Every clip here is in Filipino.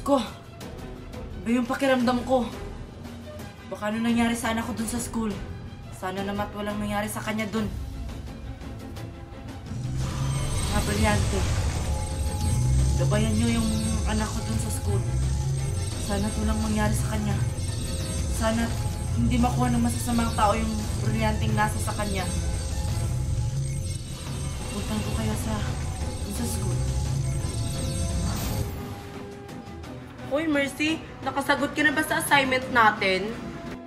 ko. Ba yung pakiramdam ko? Baka ano nangyari sa anak ko dun sa school. Sana naman walang nangyari sa kanya dun. Mga brilyante. Gabayan nyo yung anak ko dun sa school. Sana walang mangyari sa kanya. Sana hindi makuha ng masasamang tao yung brilyanteng nasa sa kanya. Puntan ko kaya sa school. Hoy, Mercy, nakasagot ka na ba sa assignment natin?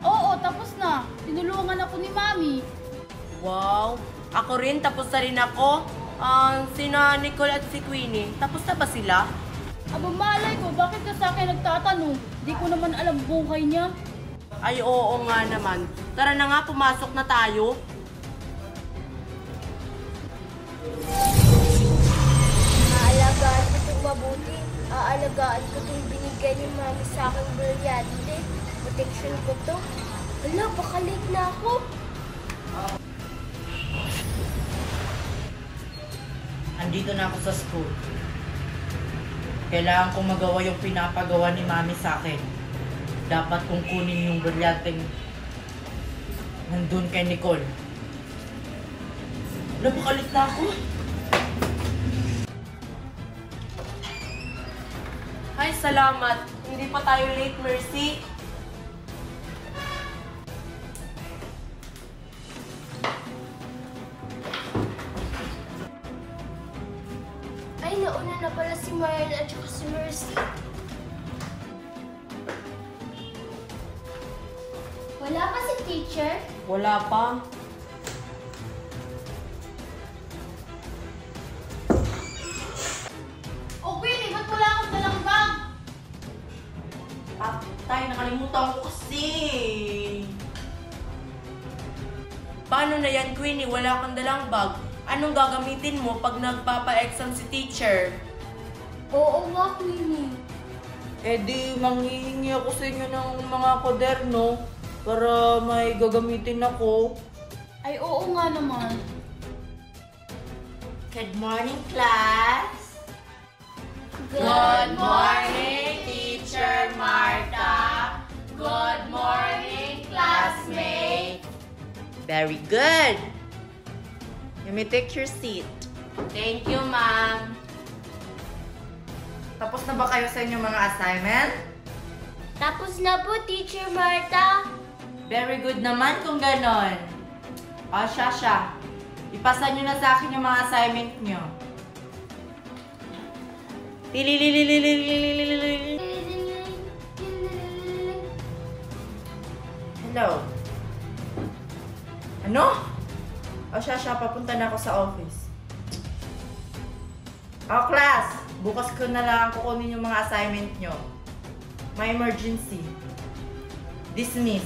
Oo, tapos na. Tinulungan ako ni Mami. Wow, ako rin, tapos na rin ako. Sina Nicole at si Queenie, tapos na ba sila? Aba, malay ko, bakit ka sa akin nagtatanong? Di ko naman alam buhay niya. Ay, oo nga naman. Tara na nga, pumasok na tayo. Aalagaan ko itong mabuti. Aalagaan ko itong binigay ni Mami sa aking brilyante. Protection ko to. Wala, baka late na ako. Andito na ako sa school. Kailangan kong magawa yung pinapagawa ni Mami sa akin. Dapat kong kunin yung brilyanteng nandun kay Nicole. Wala, baka late na ako. Ay, salamat. Hindi pa tayo late, Mercy. Ay, nauna na pala si Marian at saka si Mercy. Wala pa si teacher? Wala pa. Oh, Queenie, ba't wala akong dalang bag? Tay, nakalimutan ko kasi. Paano na yan, Queenie? Wala kang dalang bag. Anong gagamitin mo pag nagpapa-exam si teacher? Oo nga, Queenie. Eh di, manghihingi ako sa inyo ng mga kwaderno para may gagamitin ako. Ay, oo nga naman. Good morning, class! Good morning, Teacher Marta! Good morning, classmate! Very good! You may take your seat. Thank you, ma'am. Tapos na ba kayo sa inyong mga assignment? Tapos na po, Teacher Marta. Very good naman kung ganon. O, Shasha, ipasa nyo na sa akin yung mga assignment nyo. Hello? Ano? O, Shasha, papunta na ako sa office. O, class! Bukas ko na lang kukunin yung mga assignment nyo. May emergency. Dismiss.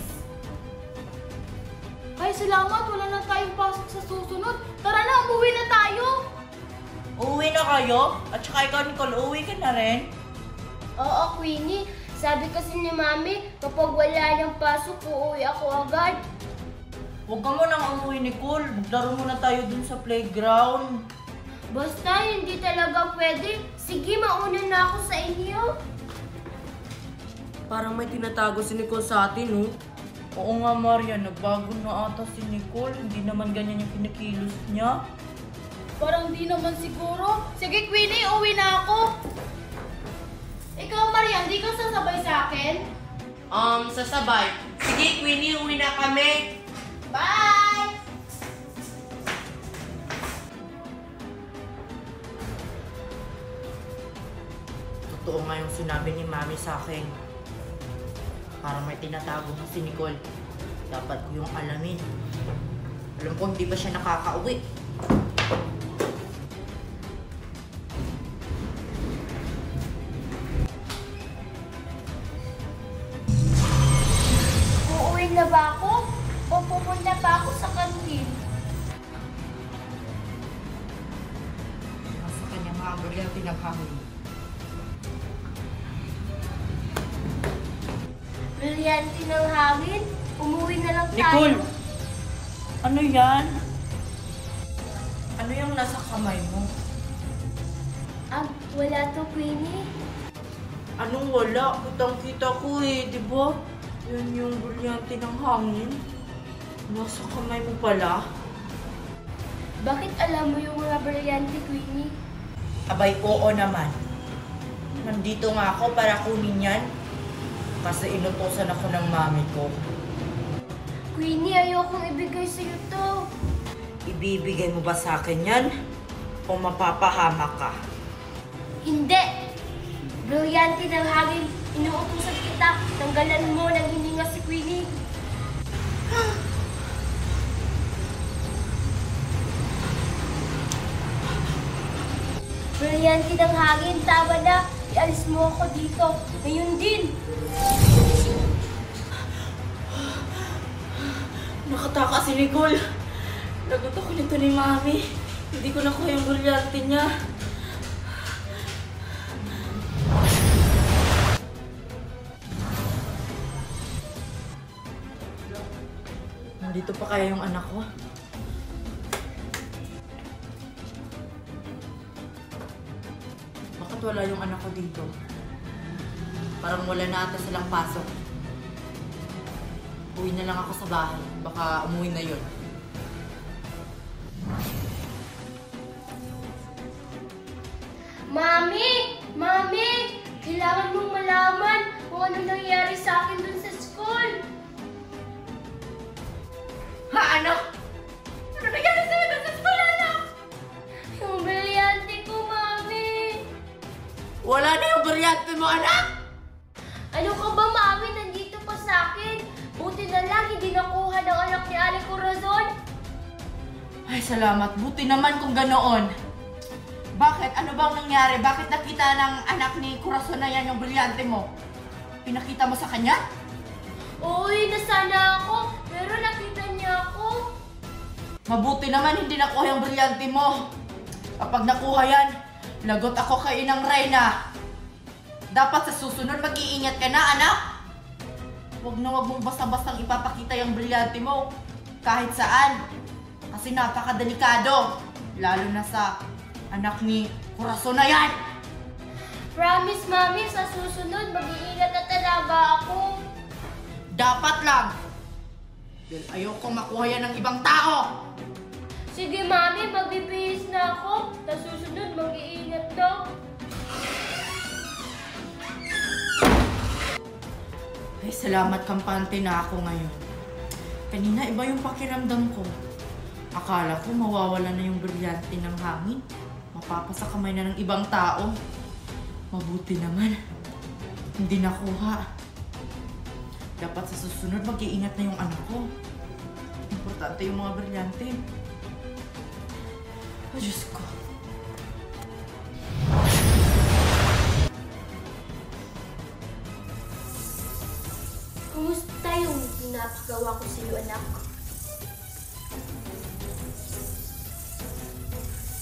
Ay, salamat. Wala na tayong pasok sa susunod. Tara na, umuwi na tayo. Uuwi na kayo? At saka ikaw, Nicole, uuwi ka na rin? Oo, Queenie. Sabi kasi ni Mami, kapag wala niyang pasok, uuwi ako agad. Huwag ka munang umuwi, Nicole. Maglaro muna tayo dun sa playground. Basta hindi talaga pwede. Sige, mauna na ako sa inyo. Parang may tinatago si Nicole sa atin, no? Oo nga, Maria. Nagbago na ata si Nicole. Hindi naman ganyan yung pinakilos niya. Parang di naman siguro. Sige, Queenie, uwi na ako. Ikaw, Marian, di ka sasabay sa akin? Sasabay. Sige, Queenie, uwi na kami. Bye! Totoo nga yung sinabi ni Mami sa akin. Parang may tinatago na si Nicole. Dapat ko yung alamin. Alam ko hindi ba siya nakakauwi. Uuwi na ba ako? O pupunta pa ako sa kantin? Nasa kanyang mga ang pinaghahuli. Brilyante ng hangin. Umuwi na lang tayo. Nicole! Ano yan? Ano yung nasa kamay mo? Wala to, Queenie. Anong wala? Kitang-kita ko eh, di ba? Yan yung brilyante ng hangin. Nasa kamay mo pala. Bakit alam mo yung mga brilyante, Queenie? Abay, oo naman. Nandito nga ako para kunin yan. Kasi inutosan ako ng mami ko. Queenie, ayokong ibigay sa'yo to. Ibibigay mo ba sa akin yan? O mapapahamak ka? Hindi! Brilyante ng hangin, inuutusan kita. Tanggalan mo ng hininga si Queenie. Brilyante ng hangin, tama na. Ialis mo ako dito. Ngayon din. Nakataka si Nicole. Lagot ako nito ni mami. Hindi ko nakuha yung brilyante niya. Nandito pa kaya yung anak ko? Bakit wala yung anak ko dito? Parang wala na ata silang pasok. Uwi na lang ako sa bahay. Baka umuwi na yun. Mami! Mami! Kailangan mong malaman kung ano nangyari sa akin dun sa school. Ha? Ano? Ano nangyari sa'yo doon sa school, anak? Yung brilyante ko, Mami! Wala na yung brilyante mo, anak! Ano ka ba, Mami? Nandito pa sa akin. Buti na lang hindi nakuha ng anak ni Ale Corazon. Ay, salamat. Buti naman kung ganoon. Bakit? Ano bang nangyari? Bakit nakita ng anak ni Corazon na yan yung brilyante mo? Pinakita mo sa kanya? Uy, nasana ako. Pero nakita niya ako. Mabuti naman hindi nakuha yung brilyante mo. Kapag nakuha yan, lagot ako kay Inang Reyna. Dapat sa susunod mag-iingat ka na, anak. Huwag na huwag mong basta-bastang ipapakita yung brilyante mo. Kahit saan. Kasi napakadelikado. Lalo na sa anak ni Corazon na yan. Promise, Mami, sa susunod mag-iingat na talaga ako. Dapat lang. Dahil ayoko makuha yan ng ibang tao. Sige, Mami, magbibihis na ako. Sa susunod mag-iingat na. Ay, salamat kampante na ako ngayon. Kanina iba yung pakiramdam ko. Akala ko mawawala na yung brilyante ng hangin. Mapapasa kamay na ng ibang tao. Mabuti naman. Hindi nakuha. Dapat sa susunod mag-iingat na yung anak ko. Importante yung mga brilyante. Oh, Diyos ko. Kumusta yung pinapagawa ko sa iyo, anak?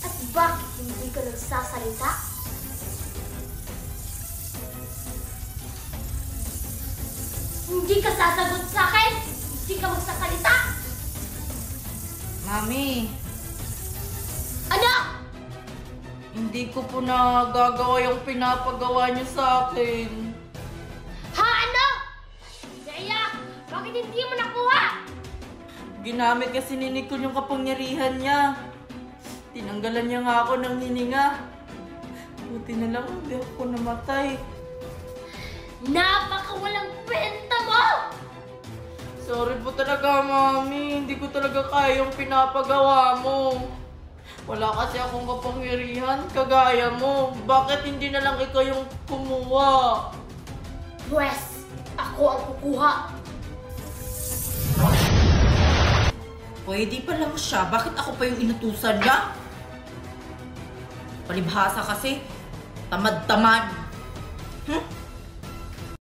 At bakit hindi ka nagsasalita? Hindi ka sasagot sa akin? Hindi ka magsasalita? Mami, Ano? hindi ko po nagagawa yung pinapagawa niyo sa akin. Ha? Ano? Naiyak! Bakit hindi mo nakuha? Ginamit kasi ni Nicole yung kapangyarihan niya. Tinanggalan niya nga ako ng hininga. Buti na lang hindi ako namatay. Napakawalang kwenta mo! Sorry po talaga, Mami. Hindi ko talaga kaya yung pinapagawa mo. Wala kasi akong kapangyarihan kagaya mo. Bakit hindi na lang ikaw yung kumuha? Pwes, ako ang kukuha. Pwede pa lang siya. Bakit ako pa yung inutusan niya? Palibhasa kasi. Tamad-tamad.